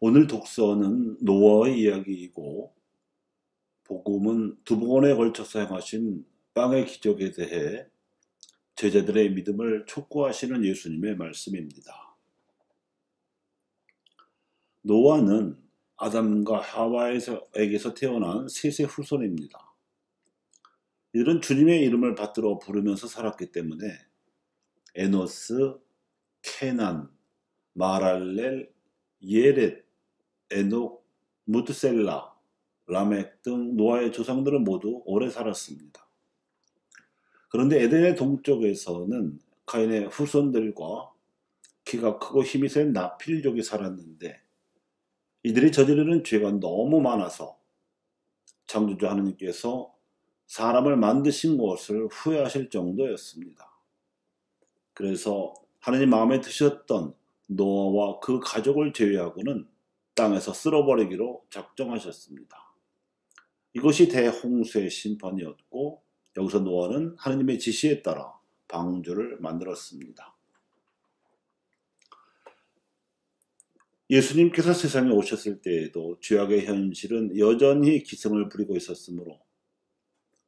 오늘 독서는 노아의 이야기이고 복음은 두 번에 걸쳐서 행하신 빵의 기적에 대해 제자들의 믿음을 촉구하시는 예수님의 말씀입니다. 노아는 아담과 하와에게서 태어난 셋의 후손입니다. 이들은 주님의 이름을 받들어 부르면서 살았기 때문에 에노스, 케난, 마랄렐, 예렛, 에녹, 무드셀라, 라멕 등 노아의 조상들은 모두 오래 살았습니다. 그런데 에덴의 동쪽에서는 카인의 후손들과 키가 크고 힘이 센 나필족이 살았는데 이들이 저지르는 죄가 너무 많아서 창조주 하느님께서 사람을 만드신 것을 후회하실 정도였습니다. 그래서 하느님 마음에 드셨던 노아와 그 가족을 제외하고는 땅에서 쓸어버리기로 작정하셨습니다. 이것이 대홍수의 심판이었고 여기서 노아는 하느님의 지시에 따라 방주를 만들었습니다. 예수님께서 세상에 오셨을 때에도 죄악의 현실은 여전히 기승을 부리고 있었으므로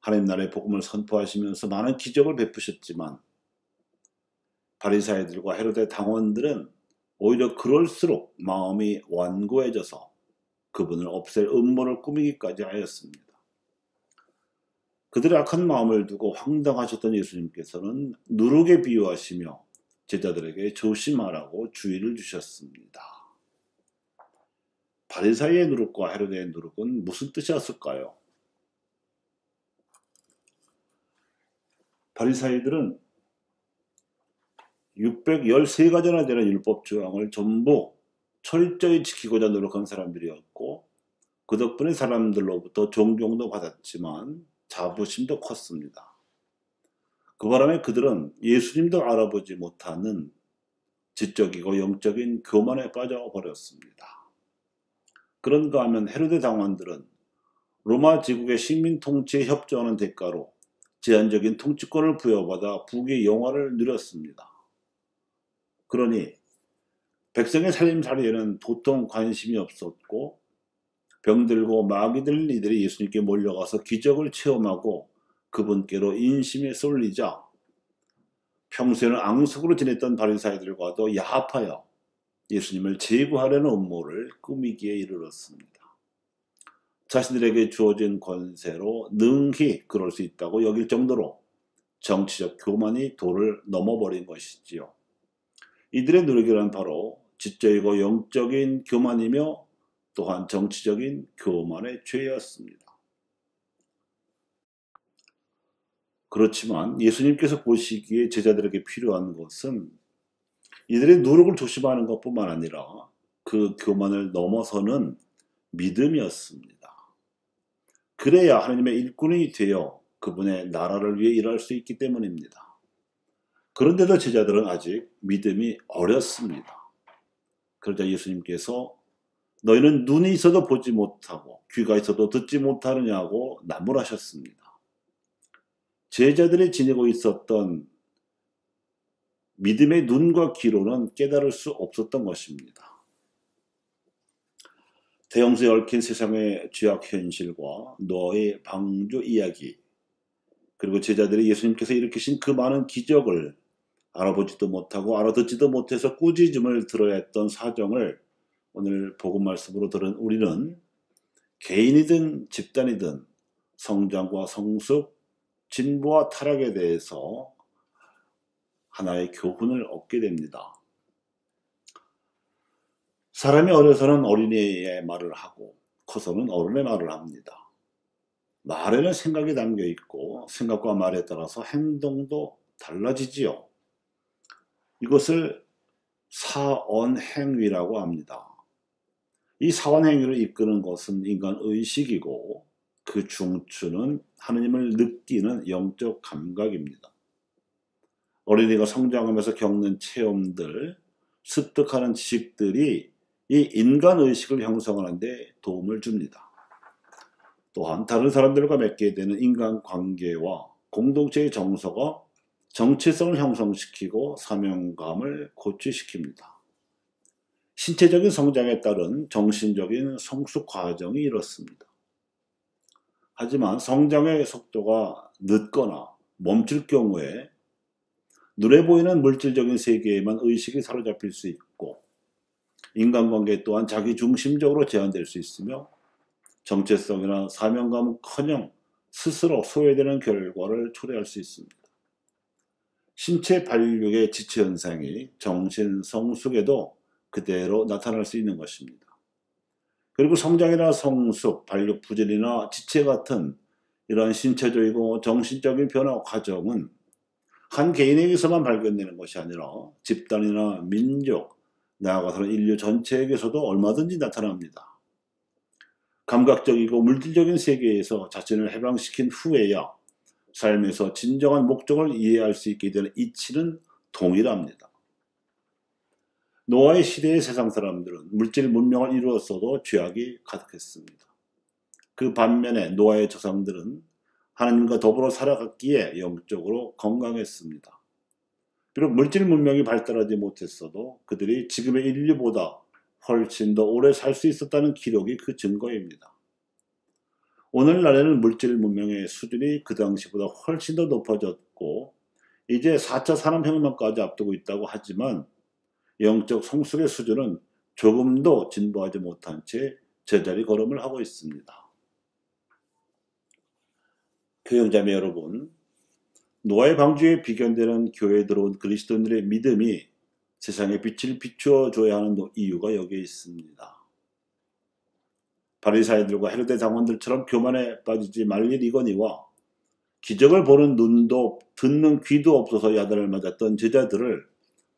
하나님 나라의 복음을 선포하시면서 많은 기적을 베푸셨지만 바리사이들과 헤로데 당원들은 오히려 그럴수록 마음이 완고해져서 그분을 없앨 음모를 꾸미기까지 하였습니다. 그들의 악한 마음을 두고 황당하셨던 예수님께서는 누룩에 비유하시며 제자들에게 조심하라고 주의를 주셨습니다. 바리사이의 누룩과 헤로데의 누룩은 무슨 뜻이었을까요? 바리사이들은 613가지나 되는 율법 조항을 전부 철저히 지키고자 노력한 사람들이었고 그 덕분에 사람들로부터 존경도 받았지만 자부심도 컸습니다. 그 바람에 그들은 예수님도 알아보지 못하는 지적이고 영적인 교만에 빠져버렸습니다. 그런가 하면 헤로데 당원들은 로마 제국의 식민 통치에 협조하는 대가로 제한적인 통치권을 부여받아 부귀 영화를 누렸습니다. 그러니 백성의 살림살이에는 도통 관심이 없었고 병들고 마귀 들린 이들이 예수님께 몰려가서 기적을 체험하고 그분께로 인심에 쏠리자 평소에는 앙숙으로 지냈던 바리사이들과도 야합하여 예수님을 제거하려는 음모를 꾸미기에 이르렀습니다. 자신들에게 주어진 권세로 능히 그럴 수 있다고 여길 정도로 정치적 교만이 도를 넘어버린 것이지요. 이들의 노력이란 바로 지적이고 영적인 교만이며 또한 정치적인 교만의 죄였습니다. 그렇지만 예수님께서 보시기에 제자들에게 필요한 것은 이들의 노력을 조심하는 것뿐만 아니라 그 교만을 넘어서는 믿음이었습니다. 그래야 하나님의 일꾼이 되어 그분의 나라를 위해 일할 수 있기 때문입니다. 그런데도 제자들은 아직 믿음이 어렸습니다. 그러자 예수님께서 너희는 눈이 있어도 보지 못하고 귀가 있어도 듣지 못하느냐고 나무라셨습니다. 제자들이 지니고 있었던 믿음의 눈과 귀로는 깨달을 수 없었던 것입니다. 대형수에 얽힌 세상의 죄악 현실과 노아의 방주 이야기 그리고 제자들이 예수님께서 일으키신 그 많은 기적을 알아보지도 못하고 알아듣지도 못해서 꾸짖음을 들어야 했던 사정을 오늘 복음 말씀으로 들은 우리는 개인이든 집단이든 성장과 성숙, 진보와 타락에 대해서 하나의 교훈을 얻게 됩니다. 사람이 어려서는 어린이의 말을 하고 커서는 어른의 말을 합니다. 말에는 생각이 담겨 있고 생각과 말에 따라서 행동도 달라지지요. 이것을 사언행위라고 합니다. 이 사원행위를 이끄는 것은 인간 의식이고 그 중추는 하느님을 느끼는 영적 감각입니다. 어린이가 성장하면서 겪는 체험들, 습득하는 지식들이 이 인간 의식을 형성하는 데 도움을 줍니다. 또한 다른 사람들과 맺게 되는 인간관계와 공동체의 정서가 정체성을 형성시키고 사명감을 고취시킵니다. 신체적인 성장에 따른 정신적인 성숙 과정이 이렇습니다. 하지만 성장의 속도가 늦거나 멈출 경우에 눈에 보이는 물질적인 세계에만 의식이 사로잡힐 수 있고 인간관계 또한 자기중심적으로 제한될 수 있으며 정체성이나 사명감은커녕 스스로 소외되는 결과를 초래할 수 있습니다. 신체 발육의 지체 현상이 정신 성숙에도 그대로 나타날 수 있는 것입니다. 그리고 성장이나 성숙, 발육 부진이나 지체 같은 이러한 신체적이고 정신적인 변화 과정은 한 개인에게서만 발견되는 것이 아니라 집단이나 민족, 나아가서는 인류 전체에게서도 얼마든지 나타납니다. 감각적이고 물질적인 세계에서 자신을 해방시킨 후에야 삶에서 진정한 목적을 이해할 수 있게 되는 이치는 동일합니다. 노아의 시대의 세상 사람들은 물질 문명을 이루었어도 죄악이 가득했습니다. 그 반면에 노아의 조상들은 하나님과 더불어 살아갔기에 영적으로 건강했습니다. 비록 물질 문명이 발달하지 못했어도 그들이 지금의 인류보다 훨씬 더 오래 살 수 있었다는 기록이 그 증거입니다. 오늘날에는 물질 문명의 수준이 그 당시보다 훨씬 더 높아졌고 이제 4차 산업혁명까지 앞두고 있다고 하지만 영적 성숙의 수준은 조금도 진보하지 못한 채 제자리 걸음을 하고 있습니다. 교영자매 여러분, 노아의 방주에 비견되는 교회에 들어온 그리스도인들의 믿음이 세상에 빛을 비추어 줘야 하는 이유가 여기에 있습니다. 바리사이들과 헤로데 장관들처럼 교만에 빠지지 말 일이거니와 기적을 보는 눈도 듣는 귀도 없어서 야단을 맞았던 제자들을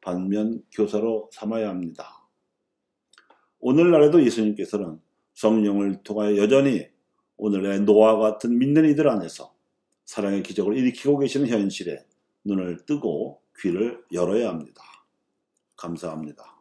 반면 교사로 삼아야 합니다. 오늘날에도 예수님께서는 성령을 통하여 여전히 오늘의 노아 같은 믿는 이들 안에서 사랑의 기적을 일으키고 계시는 현실에 눈을 뜨고 귀를 열어야 합니다. 감사합니다.